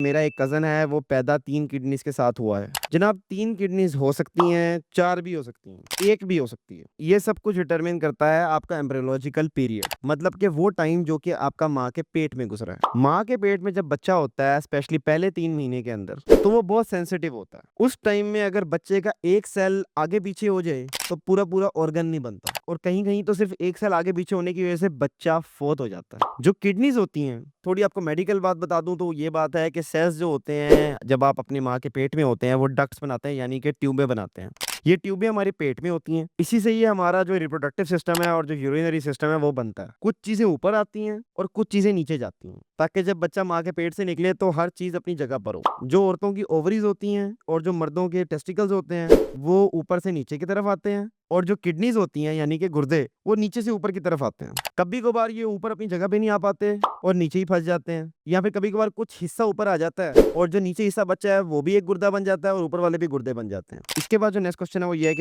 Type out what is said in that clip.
मेरा एक कज़न है, वो पैदा 3 किडनीज़ के साथ हुआ है। जनाब 3 किडनीज़ हो सकती हैं, 4 भी हो सकती हैं, 1 भी हो सकती है। ये सब कुछ डिटरमिन करता है आपका एम्ब्रियोलॉजिकल पीरियड, मतलब कि वो टाइम जो कि आपका माँ के पेट में गुज़रा है। माँ के पेट में जब बच्चा होता है, स्पेशली पहले 3 महीने के अंदर, तो वो बहुत सेंसिटिव होता है। उस टाइम में अगर बच्चे का एक सेल आगे-पीछे हो जाए, तो पूरा-पूरा ऑर्गन नहीं बनता और कहीं-कहीं तो सिर्फ़ एक सेल आगे-पीछे होने की वज़ह से बच्चा फ़ौत हो जाता है। जो किडनीज़ होती हैं, थोड़ी आपको मेडिकल बात बता दूँ तो ये बात है कि सेल्स जो होते हैं, जब आप अपनी माँ के पेट में होते हैं, वो डक्ट्स बनाते हैं, यानी कि ट्यूबें बनाते हैं। ये ट्यूबें हमारे पेट में होती हैं। इसी से ये हमारा जो रिप्रोडक्टिव सिस्टम है और जो यूरिनरी सिस्टम है वो बनता है। कुछ चीज़ें ऊपर आती हैं और कुछ चीज़ें नीचे जाती हैं, ताकि जब बच्चा माँ के पेट से निकले तो हर चीज़ अपनी जगह पर हो। जो औरतों की ओवरीज़ होती हैं और जो मर्दों के टेस्टिकल्स होते हैं, वो ऊपर से नीचे की तरफ आते हैं और जो किडनीज़ होती हैं, यानी कि गुर्दे, वो नीचे से ऊपर की तरफ आते हैं। कभी-कभार ये ऊपर अपनी जगह पे नहीं आ पाते और नीचे ही फँस जाते हैं, या फिर कभी-कभार कुछ हिस्सा ऊपर आ जाता है और जो नीचे हिस्सा बचा है वो भी एक गुर्दा बन जाता है और ऊपर वाले भी गुर्दे बन जाते हैं। इसके बाद जो नेक्स्ट क्वेश्चन है वो ये है कि